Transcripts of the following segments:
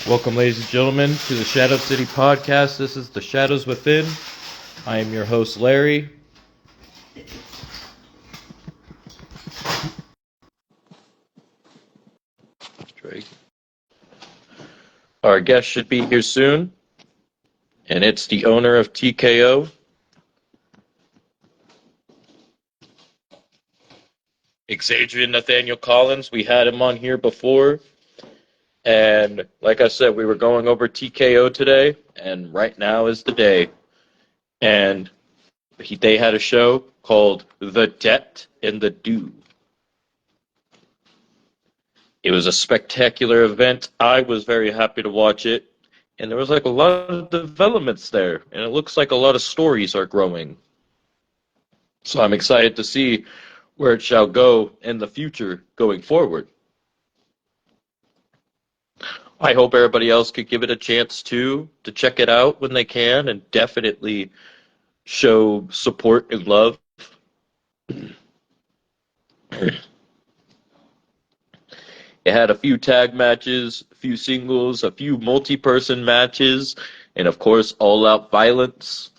Welcome, ladies and gentlemen, to the Shadow City Podcast. This is The Shadows Within. I am your host, Larry. Our guest should be here soon, and it's the owner of TKO, Xadrian Nathaniel Collins. We had him on here before, and like I said, we were going over TKO today, and right now is the day. And they had a show called The Debt and the Due. It was a spectacular event. I was very happy to watch it. And there was like a lot of developments there. And it looks like a lot of stories are growing. So I'm excited to see where it shall go in the future going forward. I hope everybody else could give it a chance to check it out when they can and definitely show support and love. It had a few tag matches, a few singles, a few multi-person matches, and of course, all-out violence.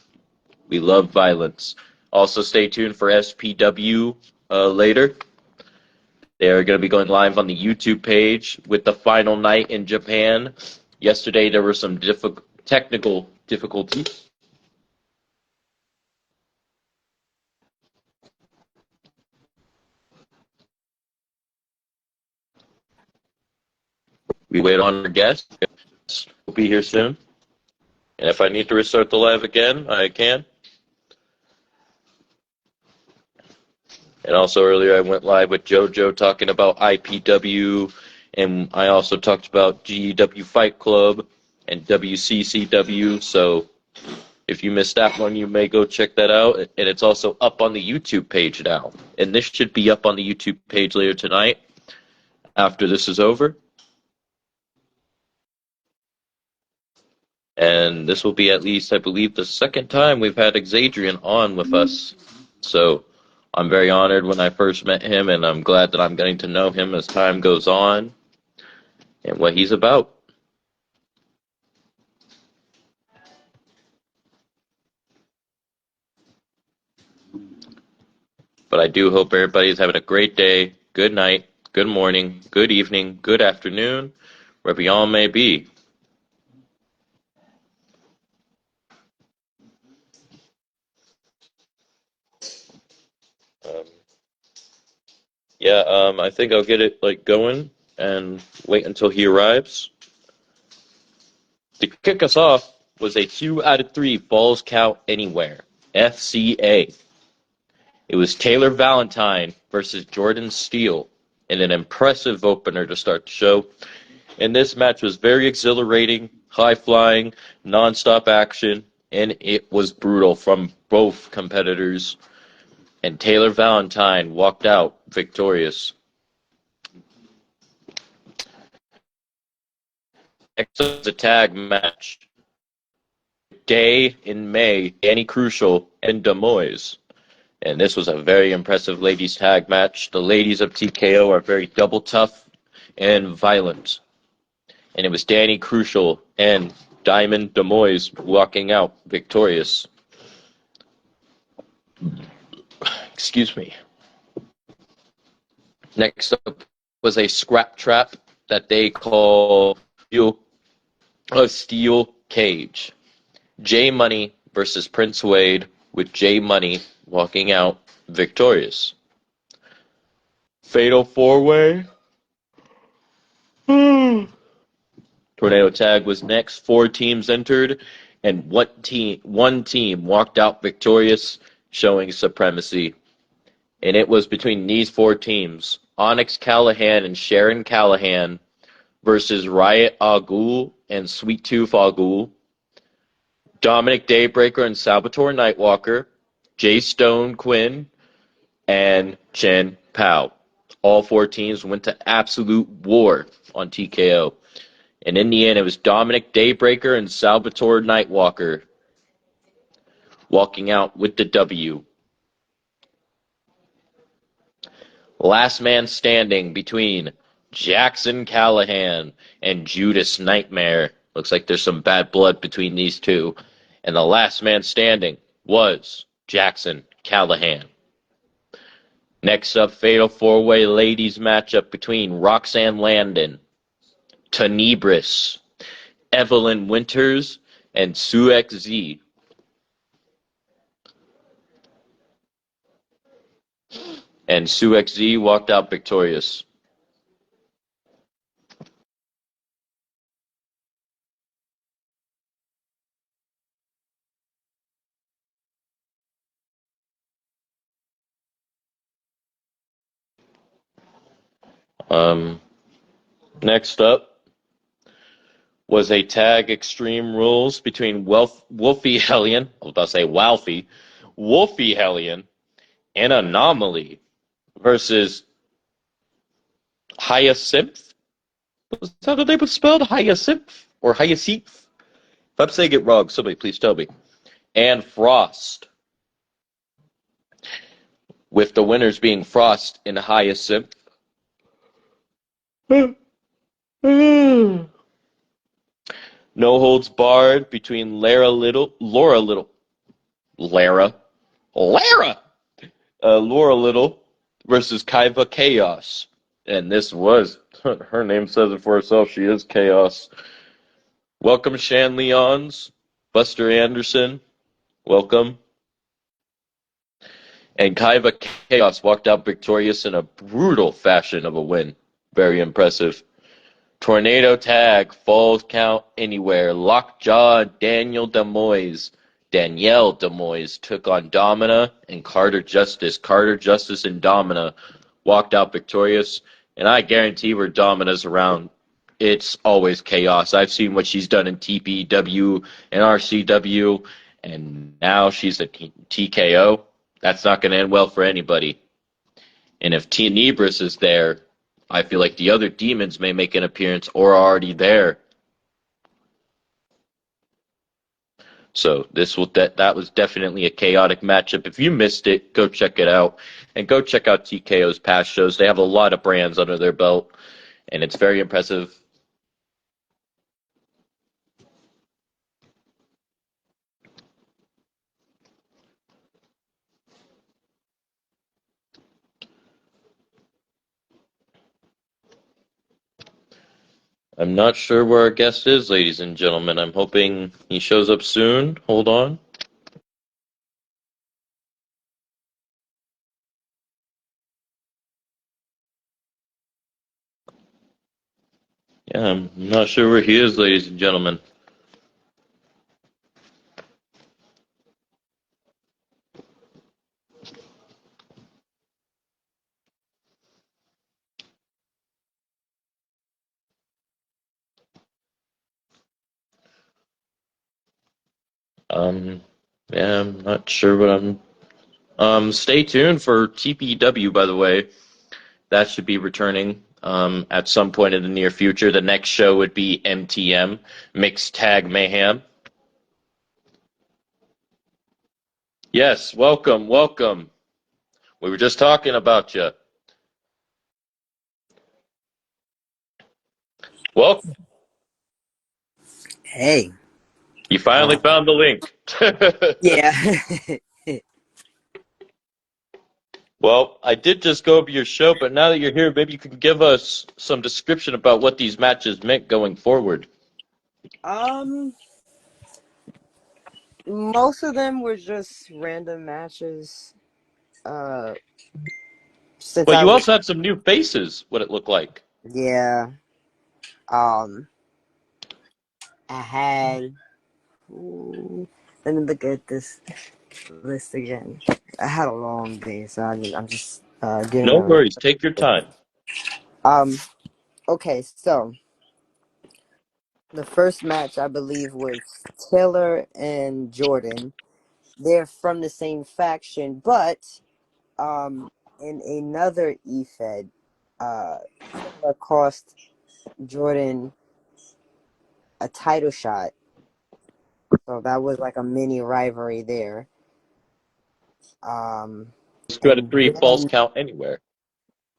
We love violence. Also, stay tuned for SPW later. They are going to be going live on the YouTube page with the final night in Japan. Yesterday, there were some technical difficulties. We wait on our guest. We'll be here soon. And if I need to restart the live again, I can. And also earlier I went live with JoJo talking about IPW, and I also talked about GEW Fight Club and WCCW. So if you missed that one, you may go check that out. And it's also up on the YouTube page now. And this should be up on the YouTube page later tonight after this is over. And this will be at least, I believe, the second time we've had Xadrian on with us. So I'm very honored when I first met him, and I'm glad that I'm getting to know him as time goes on and what he's about. But I do hope everybody's having a great day, good night, good morning, good evening, good afternoon, wherever y'all may be. I think I'll get it going and wait until he arrives. To kick us off was a 2 out of 3 Falls Count Anywhere, FCA. It was Taylor Valentine versus Jordan Steele in an impressive opener to start the show. And this match was very exhilarating, high-flying, non-stop action, and it was brutal from both competitors. And Taylor Valentine walked out victorious. Next was a tag match. Day in May, Danny Crucial and Demoise. And this was a very impressive ladies tag match. The ladies of TKO are very double tough and violent. And it was Danny Crucial and Diamond Demoise walking out victorious. Excuse me. Next up was a scrap trap that they call a steel cage. J Money versus Prince Wade, with J Money walking out victorious. Fatal 4-way. Tornado tag was next. 4 teams entered, and one team walked out victorious, showing supremacy. And it was between these 4 teams: Onyx Callahan and Sharon Callahan versus Riot Al Ghul and Sweet Tooth Al Ghul, Dominic Daybreaker and Salvatore Nightwalker, Jay Stone Quinn, and Chen Pao. All 4 teams went to absolute war on TKO. And in the end, it was Dominic Daybreaker and Salvatore Nightwalker walking out with the W. Last man standing between Jackson Callahan and Judas Nightmare. Looks like there's some bad blood between these two. And the last man standing was Jackson Callahan. Next up, Fatal 4-Way Ladies matchup between Roxanne Landon, Tenebris, Evelyn Winters, and Suex Z. And Suex Z walked out victorious. Next up was a tag Extreme Rules between Wolfie Hellion, I was about to say Wolfie Hellion, and Anomaly versus Hyacinth. Was that the name was spelled? Hyacinth or Hyacinth? If I'm saying it wrong, somebody please tell me. And Frost. With the winners being Frost and Hyacinth. No holds barred between Laura Little, Laura Little versus Kaiva Chaos. And this was, her name says it for herself, she is Chaos. Welcome, Shan Leons, Buster Anderson, welcome. And Kaiva Chaos walked out victorious in a brutal fashion of a win. Very impressive. Tornado tag, falls count anywhere. Lockjaw Danielle Demois took on Domina and Carter Justice. Carter Justice and Domina walked out victorious. And I guarantee where Domina's around, it's always chaos. I've seen what she's done in TPW and RCW, and now she's a TKO. That's not going to end well for anybody. And if Tenebris is there, I feel like the other demons may make an appearance or are already there. So that was definitely a chaotic matchup. If you missed it, go check it out. And go check out TKO's past shows. They have a lot of brands under their belt, and it's very impressive. I'm not sure where our guest is, ladies and gentlemen. I'm hoping he shows up soon. Hold on. Yeah, I'm not sure where he is, ladies and gentlemen. Yeah, I'm not sure what stay tuned for TPW, by the way. That should be returning at some point in the near future. The next show would be MTM, Mixed Tag Mayhem. Yes, welcome, welcome. We were just talking about you. Welcome. Hey. You finally found the link. Yeah. Well, I did just go over your show, but now that you're here, maybe you can give us some description about what these matches meant going forward. Most of them were just random matches. Uh, since Well, I you was, also had some new faces, what it looked like. yeah. Um, I had. Let me look at this list again. I had a long day, so I'm just getting No a. worries, take your time. Um. Okay, so the first match I believe was Taylor and Jordan. They're from the same faction, but in another EFED, Taylor cost Jordan a title shot. So that was like a mini rivalry there. Let's go to And three false then count anywhere.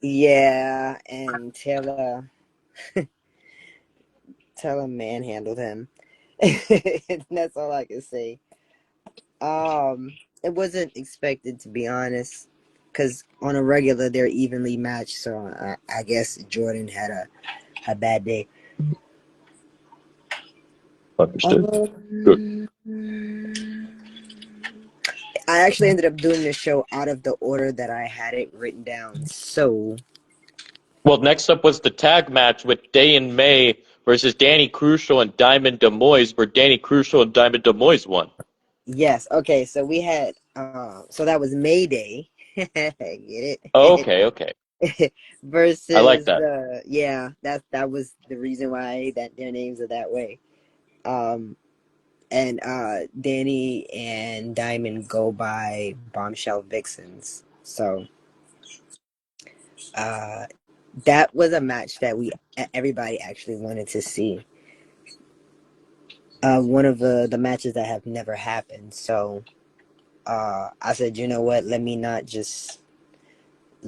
Yeah, and Taylor manhandled him. That's all I can say. It wasn't expected, to be honest, because on a regular they're evenly matched. So I guess Jordan had a bad day. Understood. Good. Um, I actually ended up doing the show out of the order that I had it written down. So Well, next up was the tag match with Day and May versus Danny Crucial and Diamond Demois, where Danny Crucial and Diamond Demois won. yes, okay. So we had so that was May Day. Get Oh, it? okay, okay. I like Versus that. yeah, that was the reason why that their names are that way. Um and Danny and Diamond go by Bombshell Vixens. So uh that was a match that everybody actually wanted to see. One of the matches that have never happened. So I said, you know what? Let me not just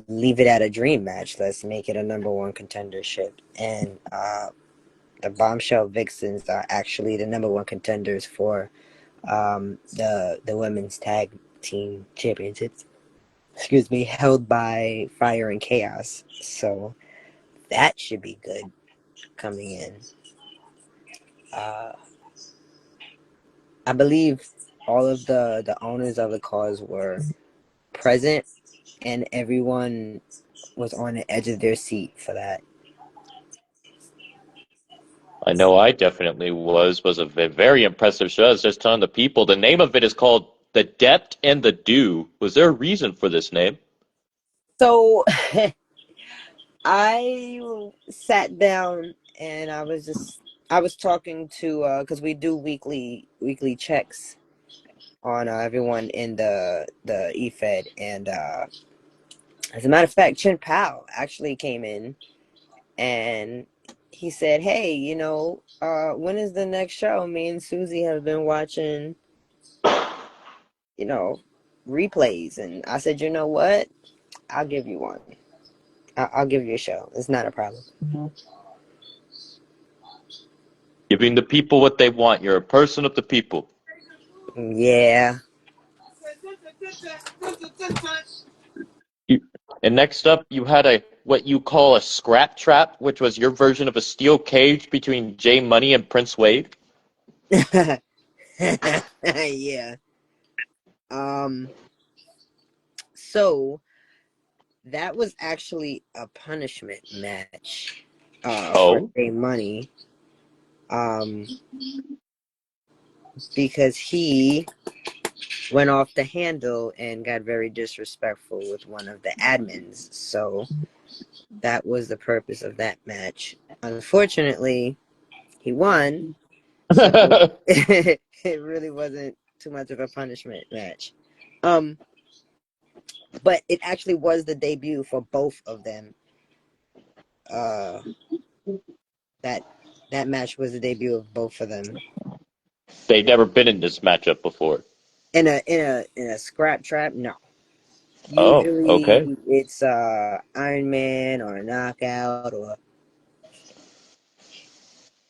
leave it at a dream match. Let's make it a number one contendership. And the Bombshell Vixens are actually the number one contenders for the women's tag team championships. Excuse me, held by Fire and Chaos. So that should be good coming in. Uh, I believe all of the owners of the cause were present, and everyone was on the edge of their seat for that. I know I definitely was a very impressive show. I was just telling the people the name of it is called The Depth and the Dew. Was there a reason for this name? So I sat down and I was talking to because we do weekly checks on everyone in the EFED, and as a matter of fact, Chin Pao actually came in and he said, "Hey, when is the next show? Me and Susie have been watching, you know, replays." And I said, "You know what? I'll give you one. I'll give you a show. It's not a problem." Giving the people what they want. You're a person of the people. Yeah. You, and next up, you had a what you call a scrap trap, which was your version of a steel cage between Jay Money and Prince Wade. Yeah. Um. So that was actually a punishment match. For Oh, Jay Money. Um. Because he went off the handle and got very disrespectful with one of the admins. So that was the purpose of that match. Unfortunately, he won. So it really wasn't too much of a punishment match. Um, but it actually was the debut for both of them. Uh, that that match was the debut of both of them. they'd never been in this matchup before. In a scrap trap, no. Oh, Usually okay. it's Iron Man or a knockout or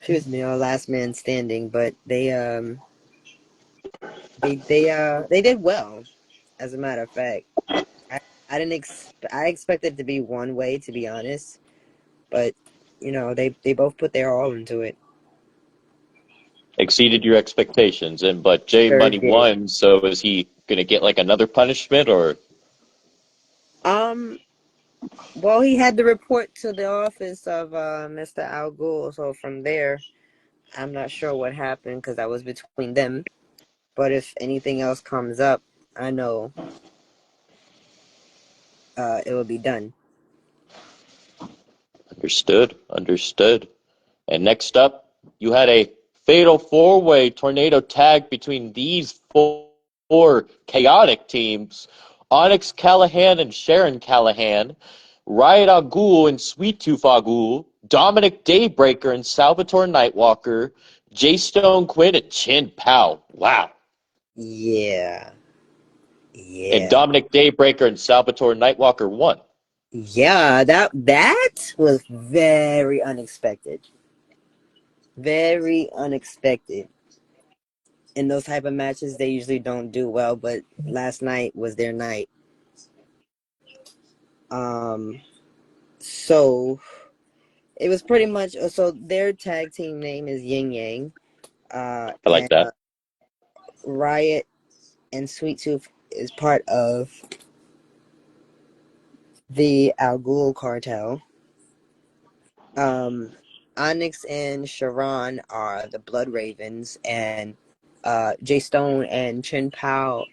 excuse me, or last man standing, but they did well, as a matter of fact. I didn't I expected it to be one way, to be honest, but they both put their all into it. Exceeded your expectations, and but Jay Sure Money did. won. So is he gonna get like another punishment or? Um, well, he had to report to the office of Mr. Al Ghul, so from there, I'm not sure what happened because I was between them. But if anything else comes up, I know it will be done. Understood. Understood. And next up, you had a fatal four-way tornado tag between these four chaotic teams: Onyx Callahan and Sharon Callahan, Riot Agul and Sweet Tooth Agul, Dominic Daybreaker and Salvatore Nightwalker, Jay Stone Quinn and Chin Pao. Wow. Yeah, And yeah. Dominic Daybreaker and Salvatore Nightwalker won. Yeah, that was very unexpected. Very unexpected. In those type of matches, they usually don't do well, but last night was their night. Um, so it was pretty much so their tag team name is Yin Yang. I like And that. Riot and Sweet Tooth is part of the Al Ghul cartel. Um, Onyx and Sharon are the Blood Ravens, and Jay Stone and Chin Pao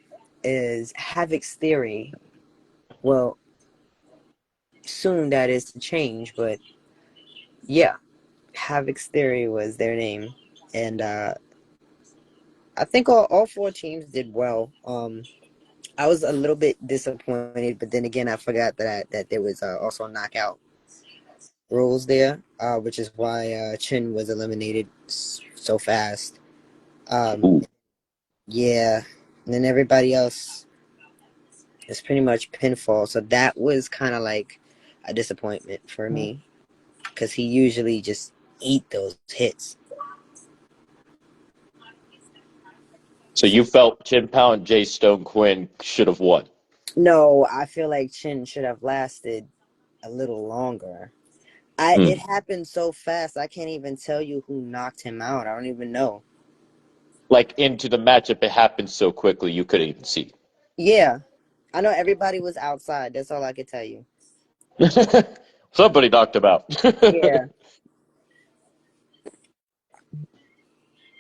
is Havoc's Theory. Well, soon that is to change, but yeah, Havoc's Theory was their name, and I think all four teams did well. I was a little bit disappointed, but then again, I forgot that there was also knockout rules there, which is why Chin was eliminated so fast. Um, Ooh. yeah, and then everybody else is pretty much pinfall. So that was kind of like a disappointment for me because he usually just eat those hits. So you felt Chin Pao and Jay Stone Quinn should have won. No, I feel like Chin should have lasted a little longer. It Mm. happened so fast. I can't even tell you who knocked him out. I don't even know. Like into the matchup, it happened so quickly you couldn't even see. Yeah, I know everybody was outside. That's all I could tell you. Somebody knocked him out. Yeah.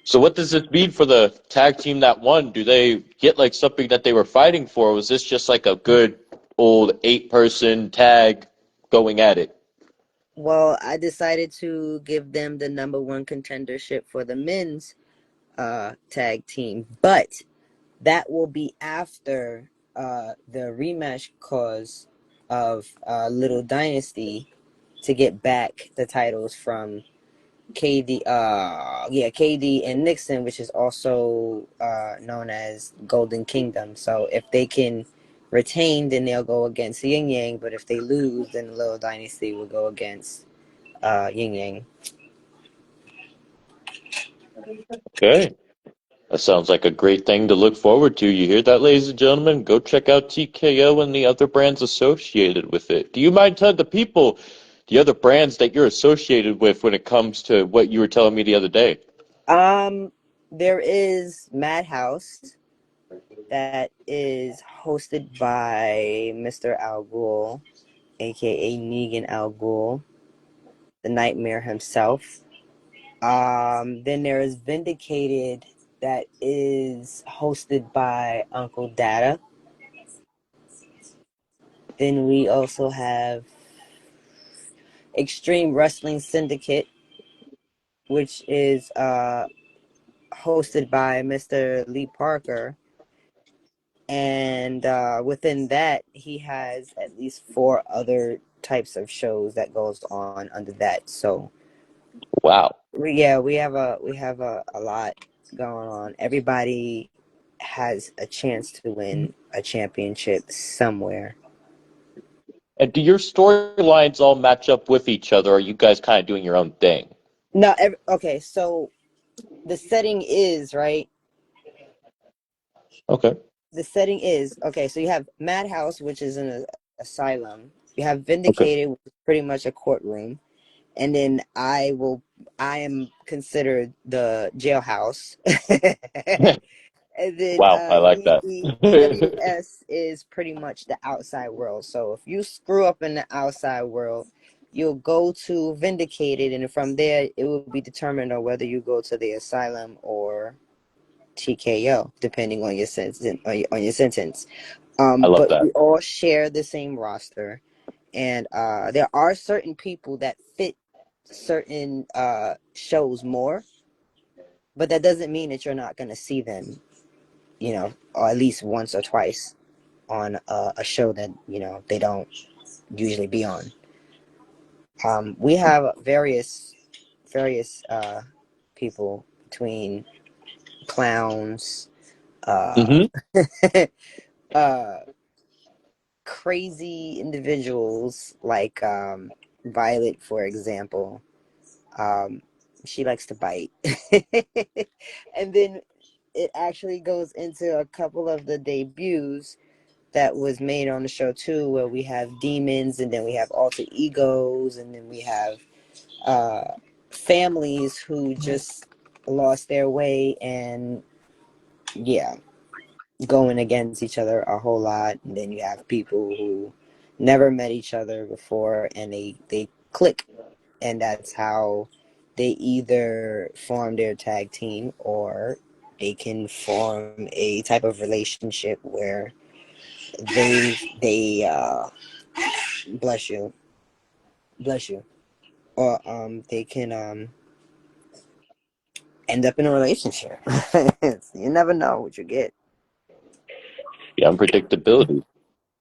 So what does this mean for the tag team that won? Do they get like something that they were fighting for? Or was this just like a good old 8-person tag going at it? Well, I decided to give them the number one contendership for the men's tag team, but that will be after the rematch cause of Little Dynasty to get back the titles from KD and Nixon, which is also known as Golden Kingdom. So if they can retain, then they'll go against Yin Yang, but if they lose, then the Little Dynasty will go against Yin Yang. Okay. That sounds like a great thing to look forward to. You hear that, ladies and gentlemen? Go check out TKO and the other brands associated with it. Do you mind telling the people the other brands that you're associated with when it comes to what you were telling me the other day? Um, there is Madhouse that is hosted by Mr. Al Ghul, aka Negan Al Ghul, the Nightmare himself. Then there is Vindicated that is hosted by Uncle Data. Then we also have Extreme Wrestling Syndicate, which is hosted by Mr. Lee Parker. And within that, he has at least 4 other types of shows that goes on under that. So Wow. we have a lot going on. Everybody has a chance to win a championship somewhere. And do your storylines all match up with each other, or are you guys kind of doing your own thing? No, okay. So the setting is right. Okay. The setting is okay. So you have Madhouse, which is an asylum. You have Okay. Vindicated, which is pretty much a courtroom, and then I am considered the jailhouse. And then Wow, I like that. EWS is pretty much the outside world. So if you screw up in the outside world, you'll go to Vindicated, and from there it will be determined on whether you go to the asylum or TKO, depending on your sentence. On your sentence. I love But that. we all share the same roster, and there are certain people that fit certain shows more, but that doesn't mean that you're not going to see them, or at least once or twice on a show that they don't usually be on. We have various people between clowns, uh, Hmm. uh, crazy individuals like Violet, for example. Um, she likes to bite. And then it actually goes into a couple of the debuts that was made on the show too, where we have demons and then we have alter egos and then we have uh, families who just lost their way and yeah, going against each other a whole lot. And then you have people who never met each other before and they click, and that's how they either form their tag team or they can form a type of relationship where they bless you, bless you, or they can end up in a relationship. You never know what you get. The unpredictability.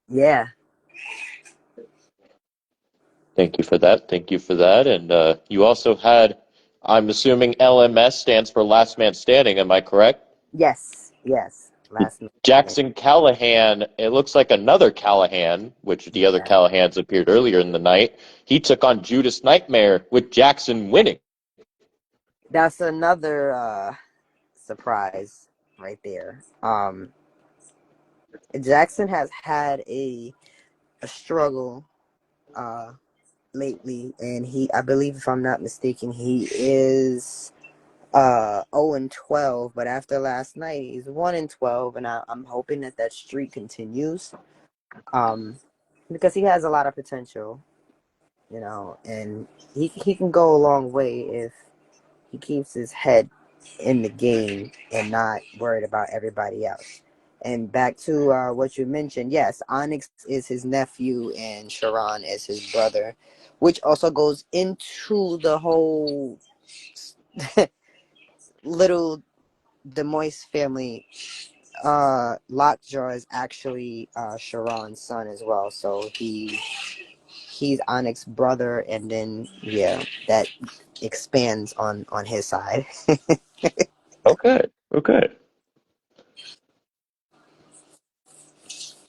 Yeah. Thank you for that. Thank you for that. And you also had, I'm assuming LMS stands for Last Man Standing. Am I correct? Yes. Yes. Last man standing. Jackson Callahan, it looks like another Callahan, which the other Yeah. Callahans appeared earlier in the night. He took on Judas Nightmare with Jackson winning. That's another surprise right there. Jackson has had a struggle uh lately, and I believe, if I'm not mistaken, he is 0-12, but after last night he's 1-12, and I'm hoping that that streak continues, um because he has a lot of potential, and he can go a long way if he keeps his head in the game and not worried about everybody else. And back to what you mentioned, yes, Onyx is his nephew and Sharon is his brother, which also goes into the whole little Demois family. Lockjaw is actually Sharon's son as well, so he's Onyx's brother, and then yeah, that expands on his side. Okay. Okay.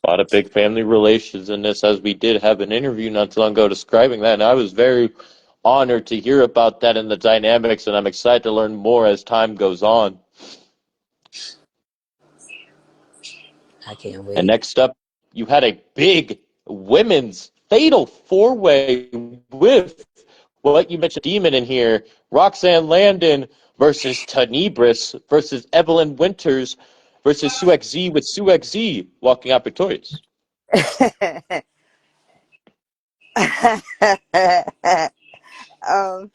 A lot of big family relations in this, as we did have an interview not too long ago describing that, and I was very honored to hear about that and the dynamics, and I'm excited to learn more as time goes on. I can't And wait. next up, you had a big women's fatal four-way with what you mentioned, Demon in here, Roxanne Landon versus Tanibris versus Evelyn Winters versus Suex Z, with Suex Z walking out victorious. um,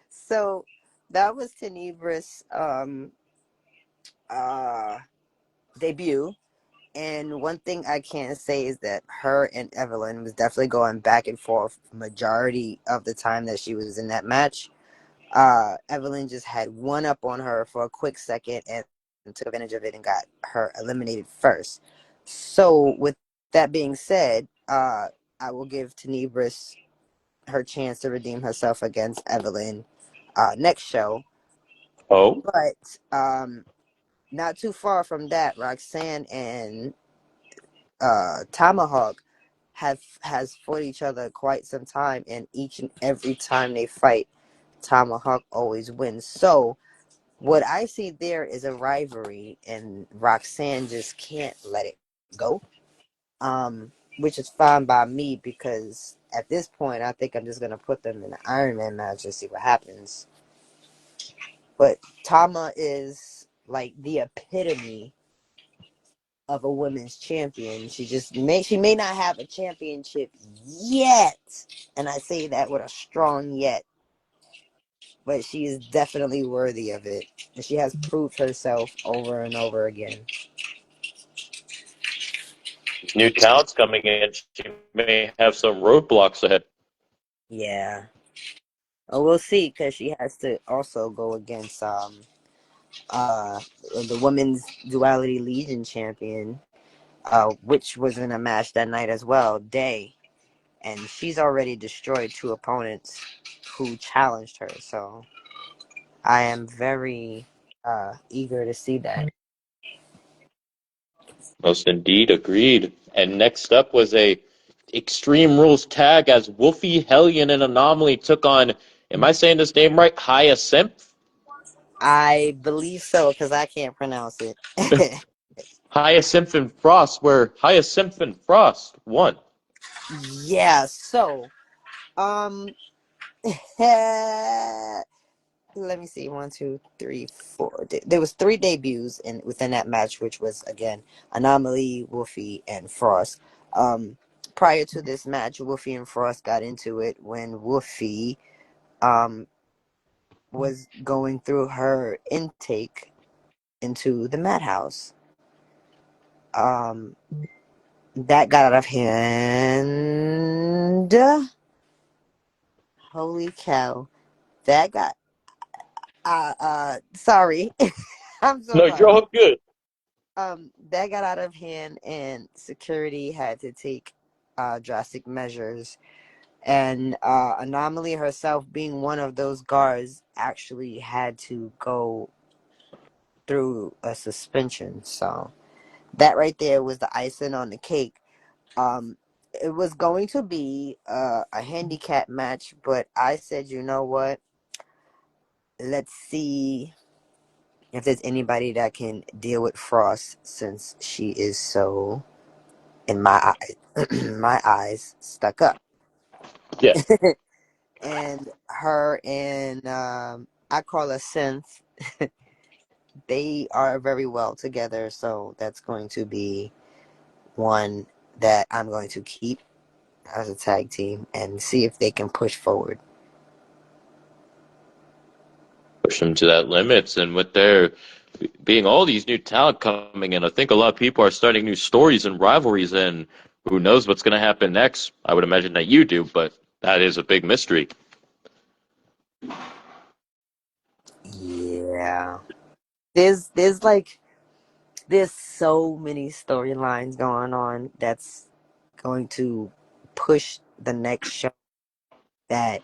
so that was Tenebra's uh debut. And one thing I can say is that her and Evelyn was definitely going back and forth majority of the time that she was in that match. Evelyn just had one up on her for a quick second and took advantage of it and got her eliminated first. So with that being said, I will give Tenebris her chance to redeem herself against Evelyn next show. Oh, But not too far from that, Roxanne and Tomahawk has fought each other quite some time, and each and every time they fight, Tomahawk always wins. So what I see there is a rivalry, and Roxanne just can't let it go. Which is fine by me, because at this point I think I'm just gonna put them in an Iron Man match and see what happens. But Tama is like the epitome of a women's champion. She may not have a championship yet, and I say that with a strong yet, but she is definitely worthy of it, and she has proved herself over and over again. new talents coming in. She may have some roadblocks ahead. Yeah. Oh, we'll see, because she has to also go against uh the women's duality legion champion, which was in a match that night as well, Day, and she's already destroyed two opponents who challenged her. So I am very eager to see that. Most indeed, agreed. And next up was a Extreme Rules tag as Wolfie Hellion and Anomaly took on, am I saying this name right? Hyacinth? I believe so because I can't pronounce it. Hyacinth and Frost, where Hyacinth and Frost won. Yeah. So, um, let me see. 1, 2, 3, 4. There was 3 debuts within that match, which was again Anomaly, Wolfie, and Frost. Prior to this match, Wolfie and Frost got into it when Wolfie was going through her intake into the madhouse. That got out of hand. Holy cow. That got sorry. I'm so No, you're sorry. all good. That got out of hand and security had to take drastic measures. And Anomaly herself, being one of those guards, actually had to go through a suspension. So that right there was the icing on the cake. It was going to be a handicap match, but I said, you know what? Let's see if there's anybody that can deal with Frost since she is so, in my my eyes, stuck up. Yeah. And her and I call her Synth. They are very well together, so that's going to be one that I'm going to keep as a tag team and see if they can push forward. Push them to that limits, and with there being all these new talent coming in, I think a lot of people are starting new stories and rivalries, and who knows what's going to happen next. I would imagine that you do, but that is a big mystery. Yeah. There's so many storylines going on that's going to push the next show that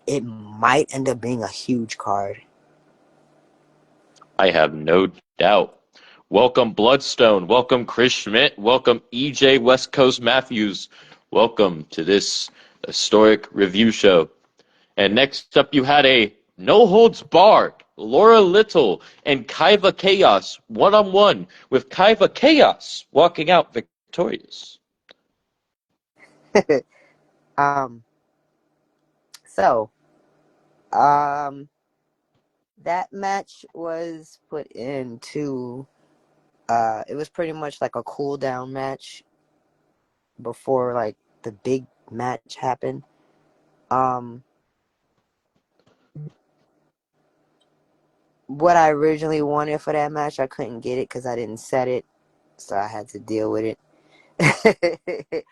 it might end up being a huge card. I have no doubt. Welcome Bloodstone, welcome Chris Schmidt, welcome EJ West Coast Matthews, welcome to this historic review show. And next up, you had a no holds barred Laura Little and Kaiva Chaos one on one, with Kaiva Chaos walking out victorious. um so um that match was put into it was pretty much like a cool down match before like the big match happened. What I originally wanted for that match, I couldn't get it because I didn't set it, so I had to deal with it.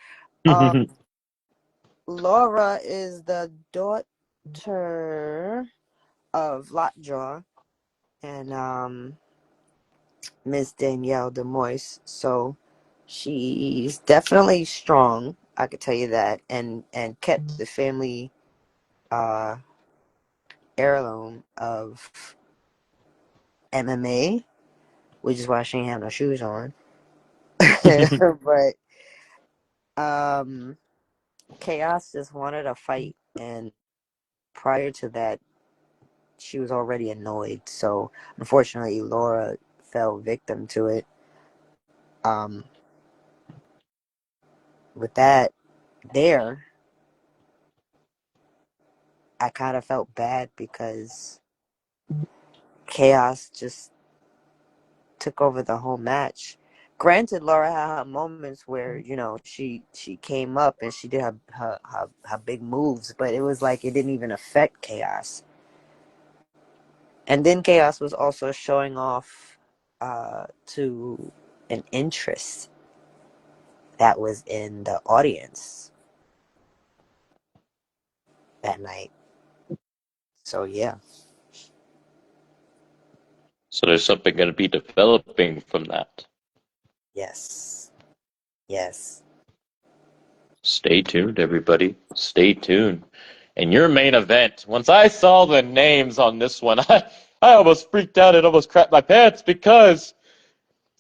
Laura is the daughter of Lockjaw and Miss Danielle DeMoise, so she's definitely strong. I could tell you that, and kept the family uh, heirloom of MMA, which is why she ain't have no shoes on. But Chaos just wanted a fight, and prior to that, she was already annoyed. So unfortunately, Laura fell victim to it. Um, with that, there, I kind of felt bad because Chaos just took over the whole match. Granted, Laura had her moments where she came up and she did her big moves, but it was like it didn't even affect Chaos. And then Chaos was also showing off to an interest that was in the audience that night. So yeah. So there's something going to be developing from that. Yes. Yes. Stay tuned, everybody. Stay tuned. And your main event, once I saw the names on this one, I almost freaked out and almost crapped my pants because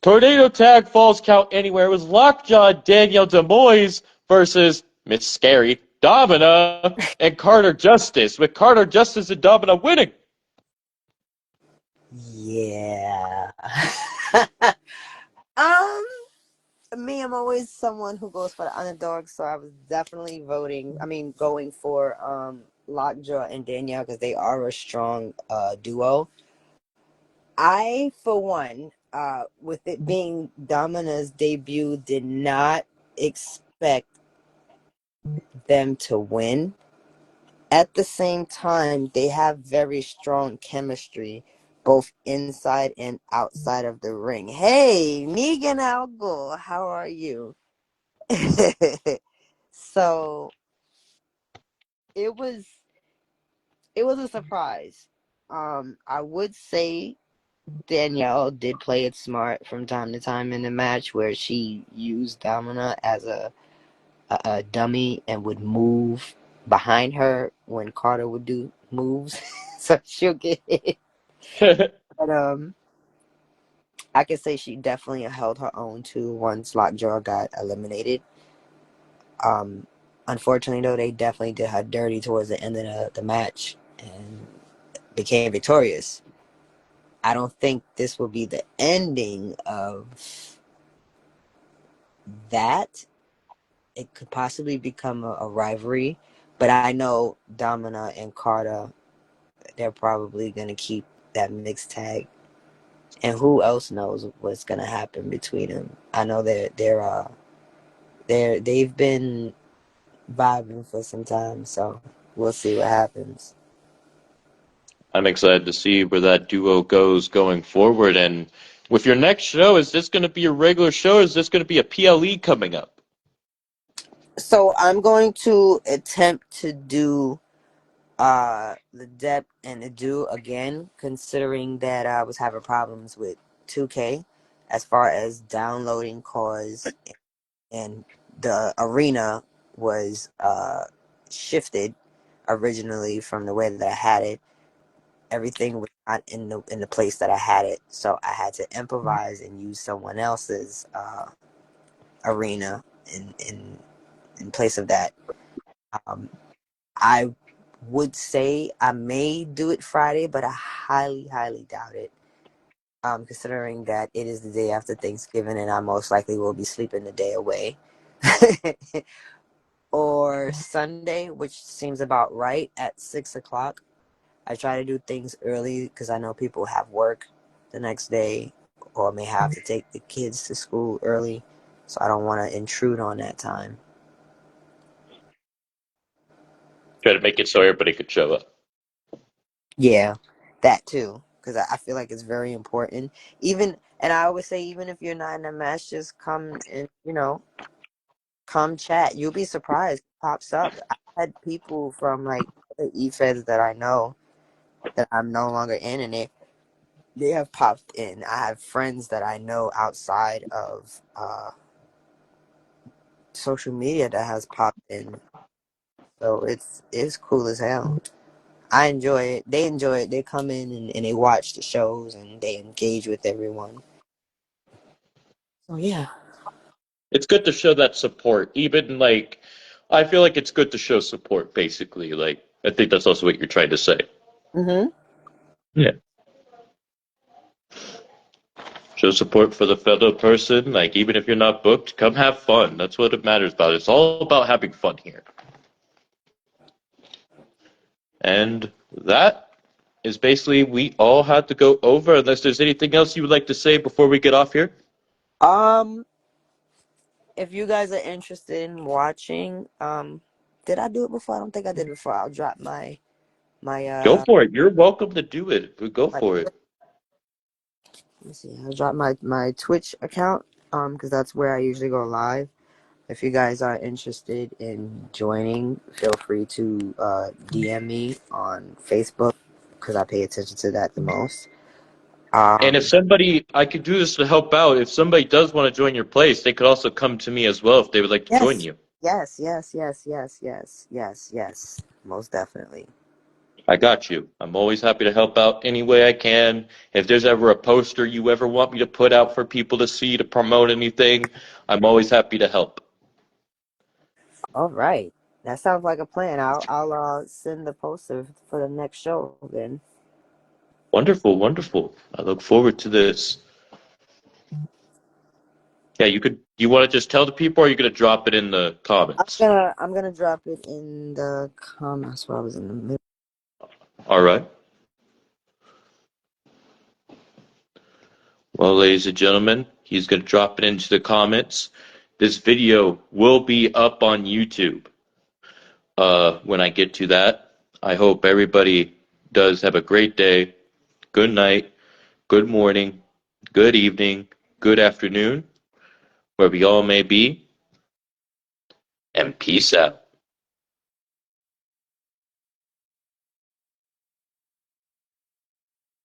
Tornado Tag Falls Count Anywhere was Lockjaw Danielle Demoise versus Miss Scary Domina and Carter Justice, with Carter Justice and Domina winning. Yeah. Me, I'm always someone who goes for the underdog, so I was definitely going for Lockjaw and Danielle because they are a strong duo. I, for one, with it being Domina's debut, did not expect them to win. At the same time, they have very strong chemistry, both inside and outside of the ring. Hey, Negan Algol, how are you? So it was a surprise. I would say Danielle did play it smart from time to time in the match where she used Domina as a dummy and would move behind her when Carter would do moves. So she'll get hit. But I could say she definitely held her own too once Lockjaw got eliminated. Um Unfortunately though, they definitely did her dirty towards the end of the match and became victorious. I don't think this will be the ending of that. It could possibly become a rivalry, but I know Domina and Carter, they're probably going to keep that mixed tag. And who else knows what's going to happen between them? I know they've been vibing for some time, so we'll see what happens. I'm excited to see where that duo goes going forward. And with your next show, is this going to be a regular show or is this going to be a PLE coming up? So I'm going to attempt to do the depth and the do again, considering that I was having problems with 2K as far as downloading cause, and the arena was shifted originally from the way that I had it. Everything was not in the place that I had it, so I had to improvise and use someone else's arena in place of that. I would say I may do it Friday, but I highly, highly doubt it. Considering that it is the day after Thanksgiving and I most likely will be sleeping the day away. Or Sunday, which seems about right at 6 o'clock. I try to do things early because I know people have work the next day or may have to take the kids to school early. So I don't want to intrude on that time. Try to make it so everybody could show up. Yeah, that too, because I feel like it's very important. And I always say, even if you're not in a match, just come and come chat. You'll be surprised. It pops up. I had people from like the E-Feds that I know that I'm no longer in, and they have popped in. I have friends that I know outside of social media that has popped in. So it's cool as hell. I enjoy it. They enjoy it. They come in and they watch the shows and they engage with everyone. So yeah. It's good to show that support. Even like, I feel like it's good to show support, basically. Like, I think that's also what you're trying to say. Mm-hmm. Yeah. Show support for the fellow person. Like, even if you're not booked, come have fun. That's what it matters about. It's all about having fun here. And that is basically we all had to go over. Unless there's anything else you would like to say before we get off here. Um, if you guys are interested in watching, did I do it before? I don't think I did it before. I'll drop my Go for it. You're welcome to do it. But go my for it. let me see. I'll drop my Twitch account because that's where I usually go live. If you guys are interested in joining, feel free to DM me on Facebook because I pay attention to that the most. And if Um, somebody, I could do this to help out. If somebody does want to join your place, they could also come to me as well if they would like to join yes, you. yes, yes, yes, yes, yes, yes, yes, most definitely. I got you. I'm always happy to help out any way I can. If there's ever a poster you ever want me to put out for people to see to promote anything, I'm always happy to help. All right. That sounds like a plan. I'll send the poster for the next show then. Wonderful, wonderful. I look forward to this. Yeah, you could. You want to just tell the people, or are you gonna drop it in the comments? I'm gonna drop it in the comments while I was in the middle. All right. Well, ladies and gentlemen, he's gonna drop it into the comments. This video will be up on YouTube. When I get to that, I hope everybody does have a great day. Good night. Good morning. Good evening. Good afternoon. Wherever y'all may be. And peace out.